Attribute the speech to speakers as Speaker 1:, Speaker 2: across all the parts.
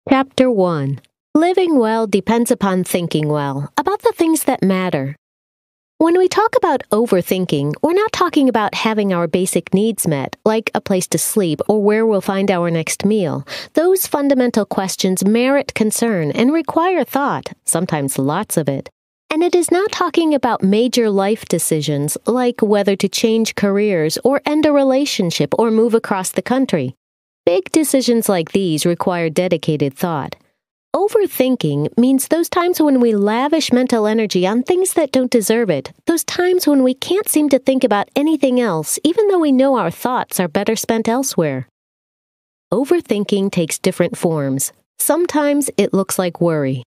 Speaker 1: Chapter 1. Living well depends upon thinking well, about the things that matter. When we talk about overthinking, we're not talking about having our basic needs met, like a place to sleep or where we'll find our next meal. Those fundamental questions merit concern and require thought, sometimes lots of it. And it is not talking about major life decisions, like whether to change careers or end a relationship or move across the country. Big decisions like these require dedicated thought. Overthinking means those times when we lavish mental energy on things that don't deserve it, those times when we can't seem to think about anything else, even though we know our thoughts are better spent elsewhere. Overthinking takes different forms. Sometimes it looks like worry.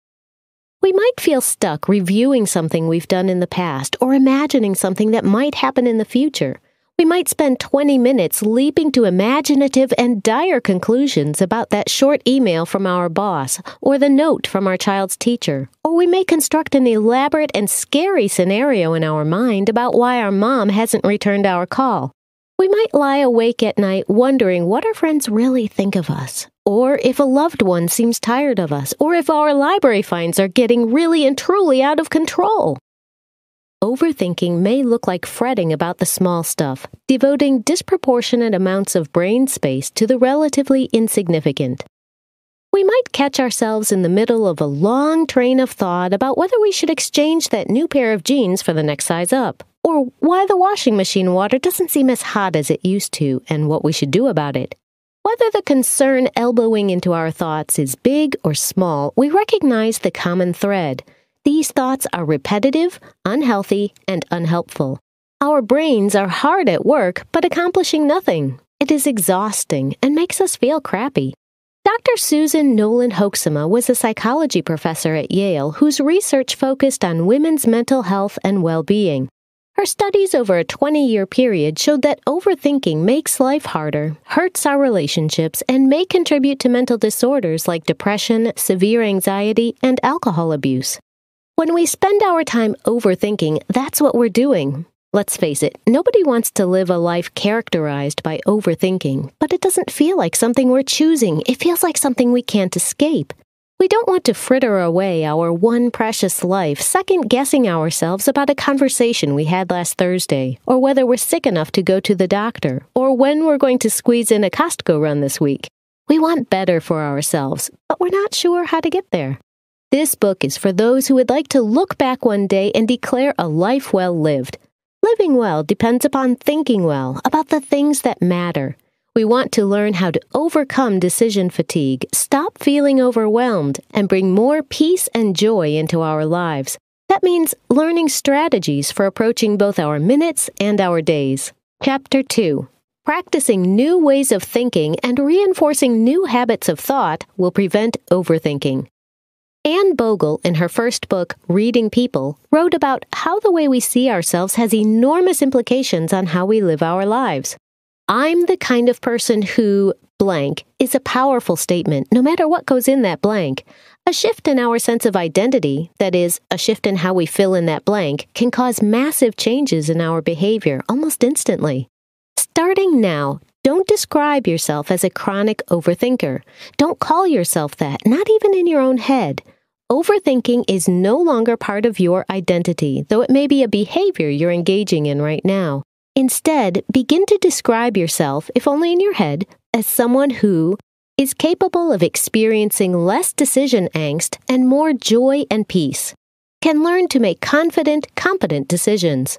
Speaker 1: We might feel stuck reviewing something we've done in the past or imagining something that might happen in the future. We might spend 20 minutes leaping to imaginative and dire conclusions about that short email from our boss or the note from our child's teacher. Or we may construct an elaborate and scary scenario in our mind about why our mom hasn't returned our call. We might lie awake at night wondering what our friends really think of us, or if a loved one seems tired of us, or if our library finds are getting really and truly out of control. Overthinking may look like fretting about the small stuff, devoting disproportionate amounts of brain space to the relatively insignificant. We might catch ourselves in the middle of a long train of thought about whether we should exchange that new pair of jeans for the next size up, or why the washing machine water doesn't seem as hot as it used to and what we should do about it. Whether the concern elbowing into our thoughts is big or small, we recognize the common thread. These thoughts are repetitive, unhealthy, and unhelpful. Our brains are hard at work, but accomplishing nothing. It is exhausting and makes us feel crappy. Dr. Susan Nolan Hoeksema was a psychology professor at Yale whose research focused on women's mental health and well-being. Her studies over a 20-year period showed that overthinking makes life harder, hurts our relationships, and may contribute to mental disorders like depression, severe anxiety, and alcohol abuse. When we spend our time overthinking, that's what we're doing. Let's face it, nobody wants to live a life characterized by overthinking, but it doesn't feel like something we're choosing. It feels like something we can't escape. We don't want to fritter away our one precious life second-guessing ourselves about a conversation we had last Thursday, or whether we're sick enough to go to the doctor, or when we're going to squeeze in a Costco run this week. We want better for ourselves, but we're not sure how to get there. This book is for those who would like to look back one day and declare a life well lived. Living well depends upon thinking well about the things that matter. We want to learn how to overcome decision fatigue, stop feeling overwhelmed, and bring more peace and joy into our lives. That means learning strategies for approaching both our minutes and our days. Chapter 2. Practicing new ways of thinking and reinforcing new habits of thought will prevent overthinking. Anne Bogle, in her first book, Reading People, wrote about how the way we see ourselves has enormous implications on how we live our lives. I'm the kind of person who, blank, is a powerful statement, no matter what goes in that blank. A shift in our sense of identity, that is, a shift in how we fill in that blank, can cause massive changes in our behavior almost instantly. Starting now, don't describe yourself as a chronic overthinker. Don't call yourself that, not even in your own head. Overthinking is no longer part of your identity, though it may be a behavior you're engaging in right now. Instead, begin to describe yourself, if only in your head, as someone who is capable of experiencing less decision angst and more joy and peace, can learn to make confident, competent decisions,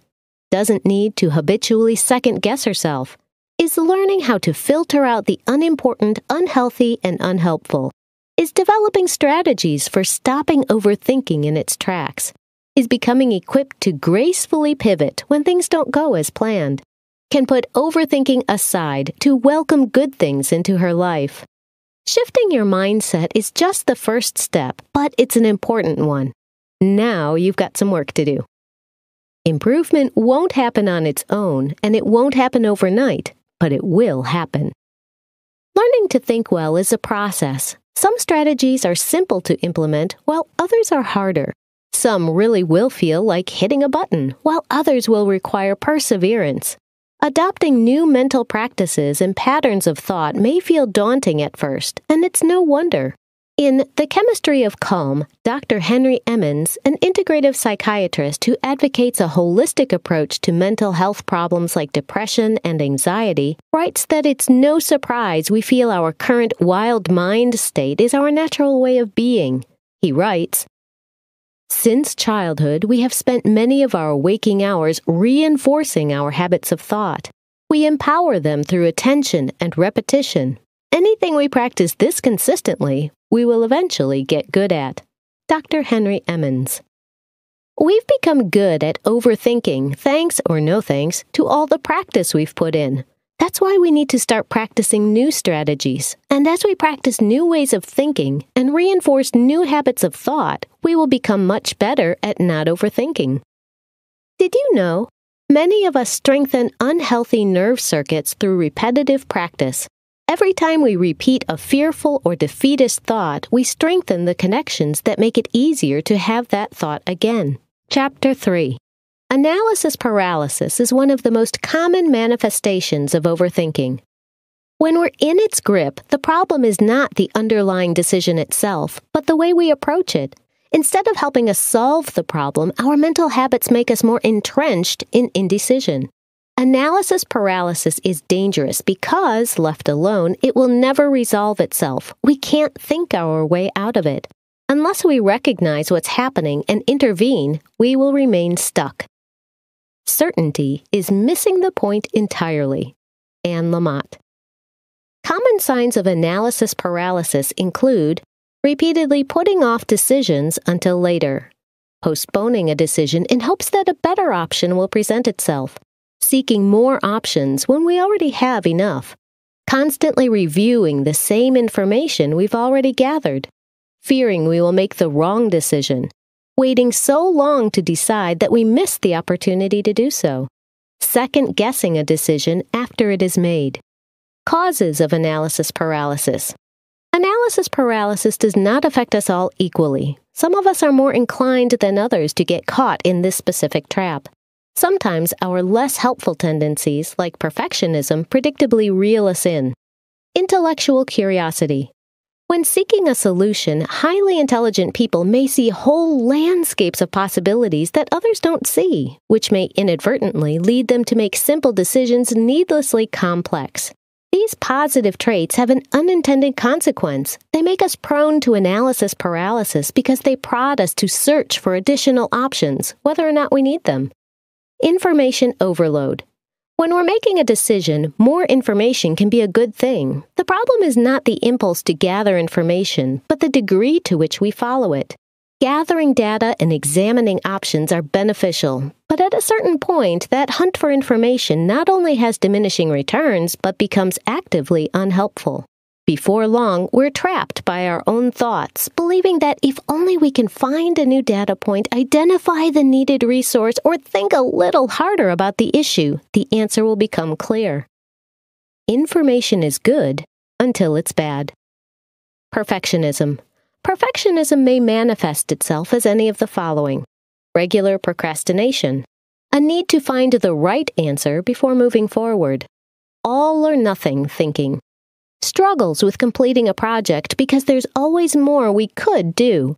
Speaker 1: doesn't need to habitually second-guess herself, is learning how to filter out the unimportant, unhealthy, and unhelpful, is developing strategies for stopping overthinking in its tracks, is becoming equipped to gracefully pivot when things don't go as planned, can put overthinking aside to welcome good things into her life. Shifting your mindset is just the first step, but it's an important one. Now you've got some work to do. Improvement won't happen on its own, and it won't happen overnight, but it will happen. Learning to think well is a process. Some strategies are simple to implement, while others are harder. Some really will feel like hitting a button, while others will require perseverance. Adopting new mental practices and patterns of thought may feel daunting at first, and it's no wonder. In The Chemistry of Calm, Dr. Henry Emmons, an integrative psychiatrist who advocates a holistic approach to mental health problems like depression and anxiety, writes that it's no surprise we feel our current wild mind state is our natural way of being. He writes, "Since childhood, we have spent many of our waking hours reinforcing our habits of thought. We empower them through attention and repetition. Anything we practice this consistently, we will eventually get good at." Dr. Henry Emmons. We've become good at overthinking, thanks or no thanks to all the practice we've put in. That's why we need to start practicing new strategies. And as we practice new ways of thinking and reinforce new habits of thought, we will become much better at not overthinking. Did you know? Many of us strengthen unhealthy nerve circuits through repetitive practice. Every time we repeat a fearful or defeatist thought, we strengthen the connections that make it easier to have that thought again. Chapter 3. Analysis paralysis is one of the most common manifestations of overthinking. When we're in its grip, the problem is not the underlying decision itself, but the way we approach it. Instead of helping us solve the problem, our mental habits make us more entrenched in indecision. Analysis paralysis is dangerous because, left alone, it will never resolve itself. We can't think our way out of it. Unless we recognize what's happening and intervene, we will remain stuck. Certainty is missing the point entirely. Anne Lamott. Common signs of analysis paralysis include repeatedly putting off decisions until later, postponing a decision in hopes that a better option will present itself, seeking more options when we already have enough, constantly reviewing the same information we've already gathered, fearing we will make the wrong decision, waiting so long to decide that we miss the opportunity to do so, second-guessing a decision after it is made. Causes of analysis paralysis. Analysis paralysis does not affect us all equally. Some of us are more inclined than others to get caught in this specific trap. Sometimes our less helpful tendencies, like perfectionism, predictably reel us in. Intellectual curiosity. When seeking a solution, highly intelligent people may see whole landscapes of possibilities that others don't see, which may inadvertently lead them to make simple decisions needlessly complex. These positive traits have an unintended consequence. They make us prone to analysis paralysis because they prod us to search for additional options, whether or not we need them. Information overload. When we're making a decision, more information can be a good thing. The problem is not the impulse to gather information, but the degree to which we follow it. Gathering data and examining options are beneficial, but at a certain point, that hunt for information not only has diminishing returns, but becomes actively unhelpful. Before long, we're trapped by our own thoughts, believing that if only we can find a new data point, identify the needed resource, or think a little harder about the issue, the answer will become clear. Information is good until it's bad. Perfectionism. Perfectionism may manifest itself as any of the following: regular procrastination, a need to find the right answer before moving forward, all or nothing thinking, struggles with completing a project because there's always more we could do,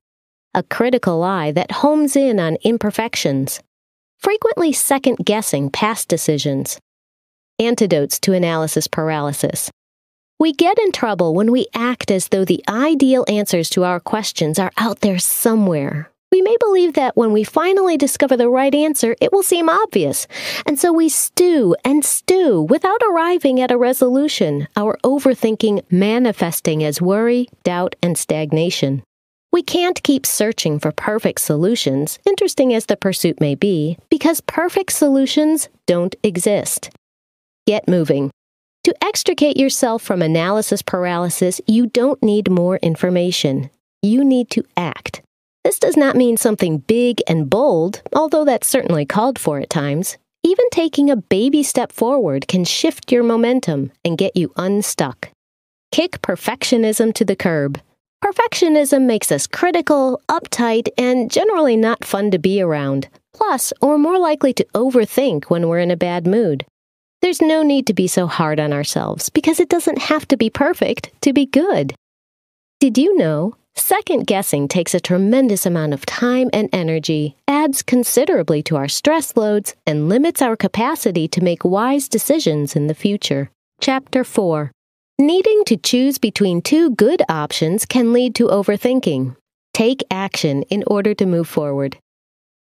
Speaker 1: a critical eye that homes in on imperfections, frequently second-guessing past decisions. Antidotes to analysis paralysis. We get in trouble when we act as though the ideal answers to our questions are out there somewhere. We may believe that when we finally discover the right answer, it will seem obvious, and so we stew and stew without arriving at a resolution, our overthinking manifesting as worry, doubt, and stagnation. We can't keep searching for perfect solutions, interesting as the pursuit may be, because perfect solutions don't exist. Get moving. To extricate yourself from analysis paralysis, you don't need more information. You need to act. This does not mean something big and bold, although that's certainly called for at times. Even taking a baby step forward can shift your momentum and get you unstuck. Kick perfectionism to the curb. Perfectionism makes us critical, uptight, and generally not fun to be around. Plus, we're more likely to overthink when we're in a bad mood. There's no need to be so hard on ourselves because it doesn't have to be perfect to be good. Did you know Second guessing takes a tremendous amount of time and energy, adds considerably to our stress loads, and limits our capacity to make wise decisions in the future. Chapter 4. Needing to choose between two good options can lead to overthinking. Take action in order to move forward.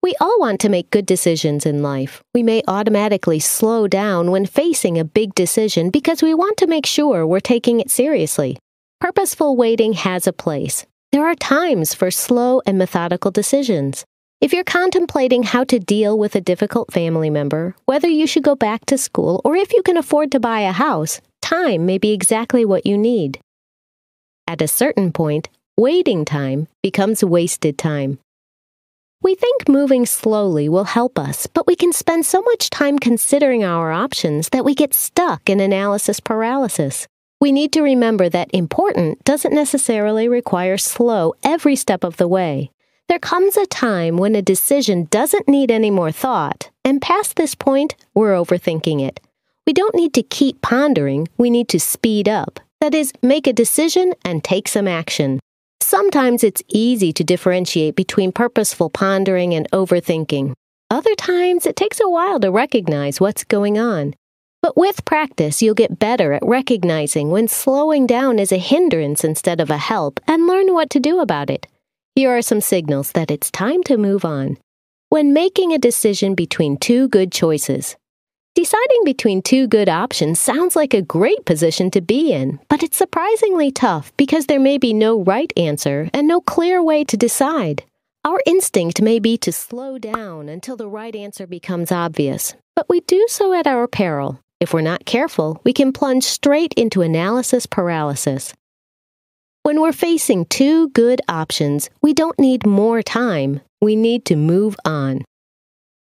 Speaker 1: We all want to make good decisions in life. We may automatically slow down when facing a big decision because we want to make sure we're taking it seriously. Purposeful waiting has a place. There are times for slow and methodical decisions. If you're contemplating how to deal with a difficult family member, whether you should go back to school, or if you can afford to buy a house, time may be exactly what you need. At a certain point, waiting time becomes wasted time. We think moving slowly will help us, but we can spend so much time considering our options that we get stuck in analysis paralysis. We need to remember that important doesn't necessarily require slow every step of the way. There comes a time when a decision doesn't need any more thought, and past this point, we're overthinking it. We don't need to keep pondering, we need to speed up. That is, make a decision and take some action. Sometimes it's easy to differentiate between purposeful pondering and overthinking. Other times, it takes a while to recognize what's going on. But with practice, you'll get better at recognizing when slowing down is a hindrance instead of a help and learn what to do about it. Here are some signals that it's time to move on. When making a decision between two good choices. Deciding between two good options sounds like a great position to be in, but it's surprisingly tough because there may be no right answer and no clear way to decide. Our instinct may be to slow down until the right answer becomes obvious, but we do so at our peril. If we're not careful, we can plunge straight into analysis paralysis. When we're facing two good options, we don't need more time. We need to move on.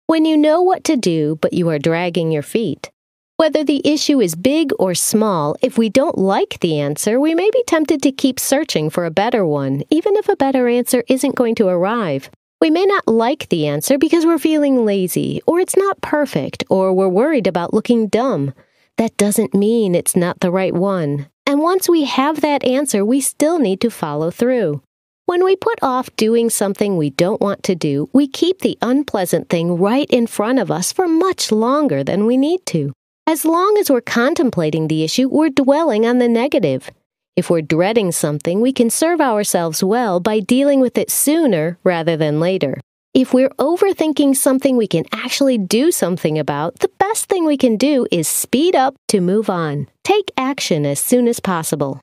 Speaker 1: When you know what to do, but you are dragging your feet. Whether the issue is big or small, if we don't like the answer, we may be tempted to keep searching for a better one, even if a better answer isn't going to arrive. We may not like the answer because we're feeling lazy, or it's not perfect, or we're worried about looking dumb. That doesn't mean it's not the right one. And once we have that answer, we still need to follow through. When we put off doing something we don't want to do, we keep the unpleasant thing right in front of us for much longer than we need to. As long as we're contemplating the issue, we're dwelling on the negative. If we're dreading something, we can serve ourselves well by dealing with it sooner rather than later. If we're overthinking something we can actually do something about, the best thing we can do is speed up to move on. Take action as soon as possible.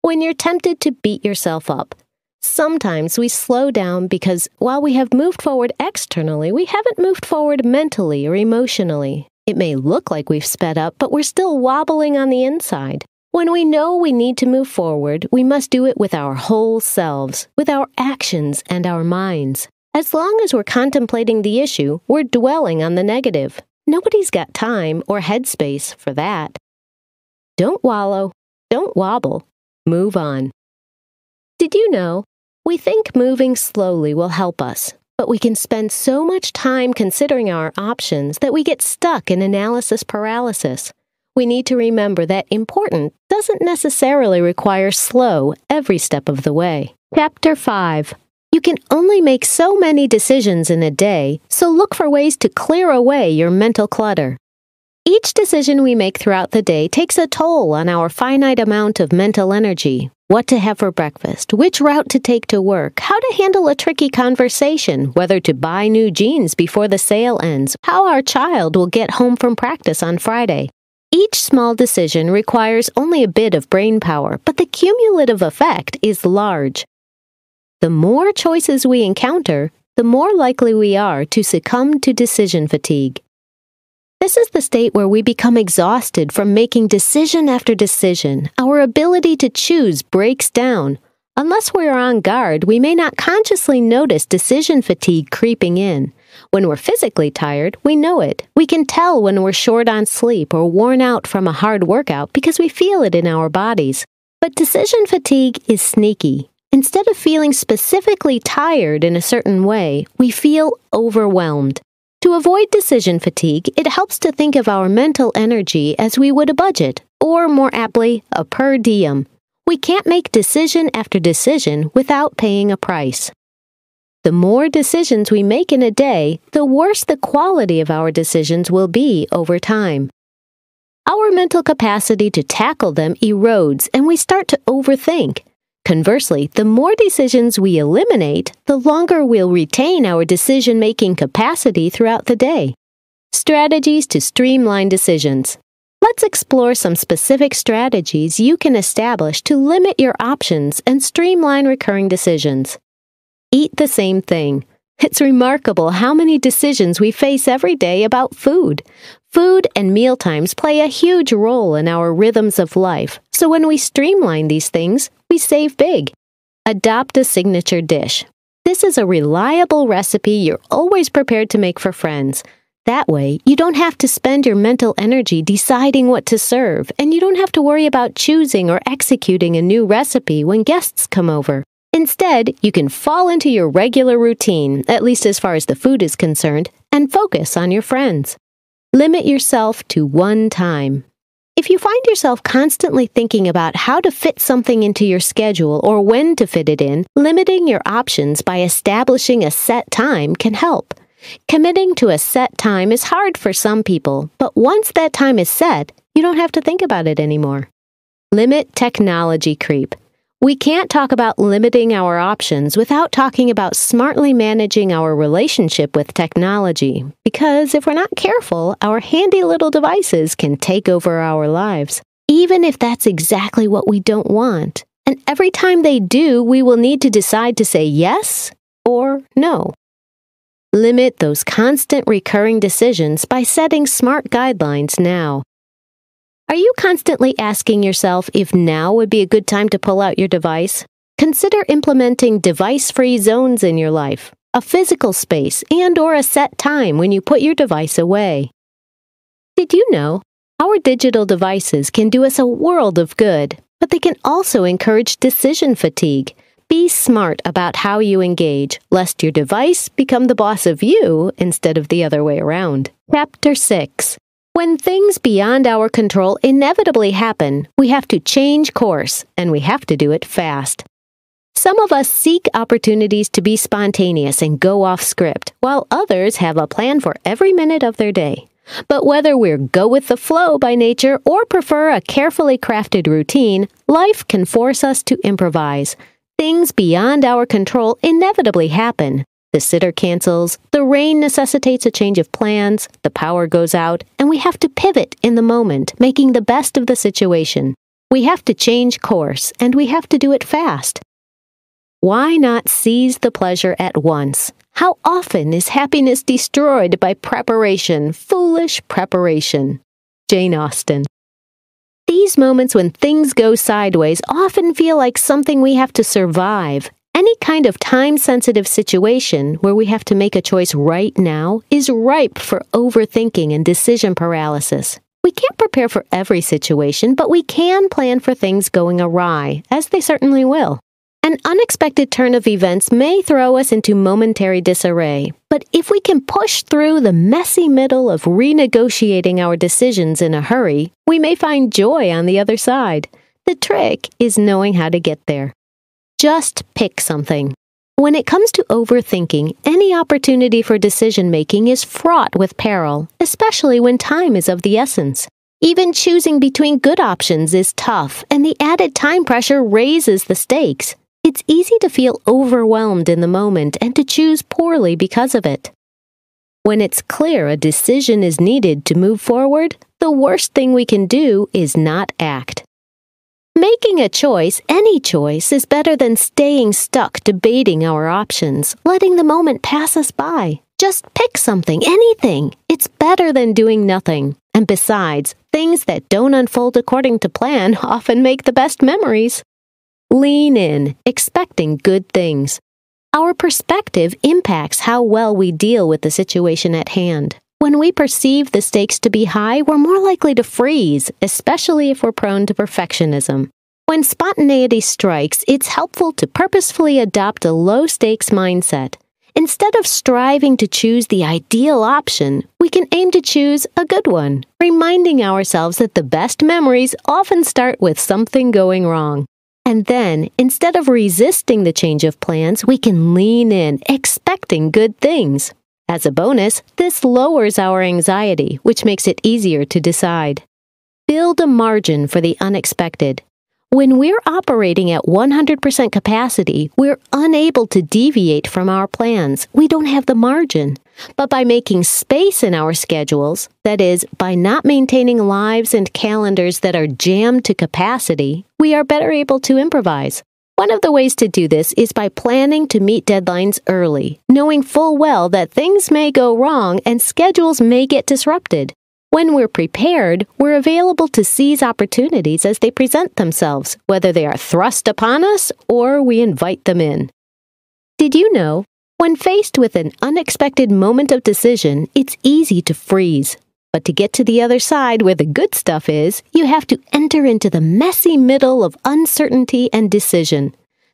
Speaker 1: When you're tempted to beat yourself up, sometimes we slow down because while we have moved forward externally, we haven't moved forward mentally or emotionally. It may look like we've sped up, but we're still wobbling on the inside. When we know we need to move forward, we must do it with our whole selves, with our actions and our minds. As long as we're contemplating the issue, we're dwelling on the negative. Nobody's got time or headspace for that. Don't wallow, don't wobble, move on. Did you know? We think moving slowly will help us, but we can spend so much time considering our options that we get stuck in analysis paralysis. We need to remember that important doesn't necessarily require slow every step of the way. Chapter 5. You can only make so many decisions in a day, so look for ways to clear away your mental clutter. Each decision we make throughout the day takes a toll on our finite amount of mental energy. What to have for breakfast, which route to take to work, how to handle a tricky conversation, whether to buy new jeans before the sale ends, how our child will get home from practice on Friday. Each small decision requires only a bit of brain power, but the cumulative effect is large. The more choices we encounter, the more likely we are to succumb to decision fatigue. This is the state where we become exhausted from making decision after decision. Our ability to choose breaks down. Unless we are on guard, we may not consciously notice decision fatigue creeping in. When we're physically tired, we know it. We can tell when we're short on sleep or worn out from a hard workout because we feel it in our bodies. But decision fatigue is sneaky. Instead of feeling specifically tired in a certain way, we feel overwhelmed. To avoid decision fatigue, it helps to think of our mental energy as we would a budget, or more aptly, a per diem. We can't make decision after decision without paying a price. The more decisions we make in a day, the worse the quality of our decisions will be over time. Our mental capacity to tackle them erodes and we start to overthink. Conversely, the more decisions we eliminate, the longer we'll retain our decision-making capacity throughout the day. Strategies to streamline decisions. Let's explore some specific strategies you can establish to limit your options and streamline recurring decisions. Eat the same thing. It's remarkable how many decisions we face every day about food. Food and mealtimes play a huge role in our rhythms of life, so when we streamline these things, we save big. Adopt a signature dish. This is a reliable recipe you're always prepared to make for friends. That way, you don't have to spend your mental energy deciding what to serve, and you don't have to worry about choosing or executing a new recipe when guests come over. Instead, you can fall into your regular routine, at least as far as the food is concerned, and focus on your friends. Limit yourself to one time. If you find yourself constantly thinking about how to fit something into your schedule or when to fit it in, limiting your options by establishing a set time can help. Committing to a set time is hard for some people, but once that time is set, you don't have to think about it anymore. Limit technology creep. We can't talk about limiting our options without talking about smartly managing our relationship with technology, because if we're not careful, our handy little devices can take over our lives, even if that's exactly what we don't want. And every time they do, we will need to decide to say yes or no. Limit those constant recurring decisions by setting smart guidelines now. Are you constantly asking yourself if now would be a good time to pull out your device? Consider implementing device-free zones in your life, a physical space, and/or a set time when you put your device away. Did you know? Our digital devices can do us a world of good, but they can also encourage decision fatigue. Be smart about how you engage, lest your device become the boss of you instead of the other way around. Chapter 6. When things beyond our control inevitably happen, we have to change course, and we have to do it fast. Some of us seek opportunities to be spontaneous and go off script, while others have a plan for every minute of their day. But whether we're go with the flow by nature or prefer a carefully crafted routine, life can force us to improvise. Things beyond our control inevitably happen. The sitter cancels, the rain necessitates a change of plans, the power goes out, and we have to pivot in the moment, making the best of the situation. We have to change course, and we have to do it fast. Why not seize the pleasure at once? How often is happiness destroyed by preparation, foolish preparation? Jane Austen. These moments when things go sideways often feel like something we have to survive. Any kind of time-sensitive situation where we have to make a choice right now is ripe for overthinking and decision paralysis. We can't prepare for every situation, but we can plan for things going awry, as they certainly will. An unexpected turn of events may throw us into momentary disarray, but if we can push through the messy middle of renegotiating our decisions in a hurry, we may find joy on the other side. The trick is knowing how to get there. Just pick something. When it comes to overthinking, any opportunity for decision-making is fraught with peril, especially when time is of the essence. Even choosing between good options is tough, and the added time pressure raises the stakes. It's easy to feel overwhelmed in the moment and to choose poorly because of it. When it's clear a decision is needed to move forward, the worst thing we can do is not act. Making a choice, any choice, is better than staying stuck debating our options, letting the moment pass us by. Just pick something, anything. It's better than doing nothing. And besides, things that don't unfold according to plan often make the best memories. Lean in, expecting good things. Our perspective impacts how well we deal with the situation at hand. When we perceive the stakes to be high, we're more likely to freeze, especially if we're prone to perfectionism. When spontaneity strikes, it's helpful to purposefully adopt a low-stakes mindset. Instead of striving to choose the ideal option, we can aim to choose a good one, reminding ourselves that the best memories often start with something going wrong. And then, instead of resisting the change of plans, we can lean in, expecting good things. As a bonus, this lowers our anxiety, which makes it easier to decide. Build a margin for the unexpected. When we're operating at 100% capacity, we're unable to deviate from our plans. We don't have the margin. But by making space in our schedules, that is, by not maintaining lives and calendars that are jammed to capacity, we are better able to improvise. One of the ways to do this is by planning to meet deadlines early, knowing full well that things may go wrong and schedules may get disrupted. When we're prepared, we're available to seize opportunities as they present themselves, whether they are thrust upon us or we invite them in. Did you know, when faced with an unexpected moment of decision, it's easy to freeze. But to get to the other side where the good stuff is, you have to enter into the messy middle of uncertainty and decision.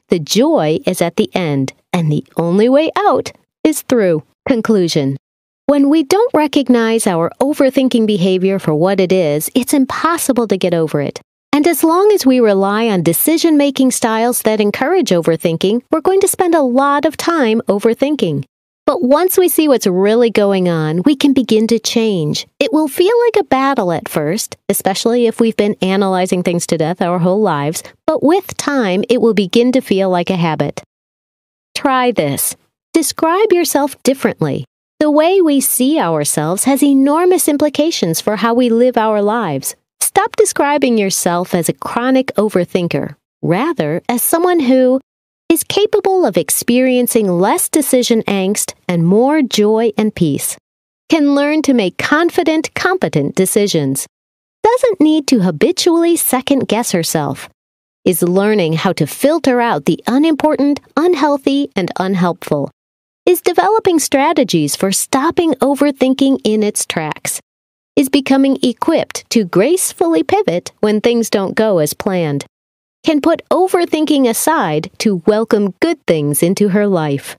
Speaker 1: The joy is at the end, and the only way out is through. Conclusion. When we don't recognize our overthinking behavior for what it is, it's impossible to get over it. And as long as we rely on decision-making styles that encourage overthinking, we're going to spend a lot of time overthinking. But once we see what's really going on, we can begin to change. It will feel like a battle at first, especially if we've been analyzing things to death our whole lives, but with time, it will begin to feel like a habit. Try this. Describe yourself differently. The way we see ourselves has enormous implications for how we live our lives. Stop describing yourself as a chronic overthinker, rather as someone who is capable of experiencing less decision angst and more joy and peace, can learn to make confident, competent decisions, doesn't need to habitually second-guess herself, is learning how to filter out the unimportant, unhealthy, and unhelpful, is developing strategies for stopping overthinking in its tracks, is becoming equipped to gracefully pivot when things don't go as planned, can put overthinking aside to welcome good things into her life.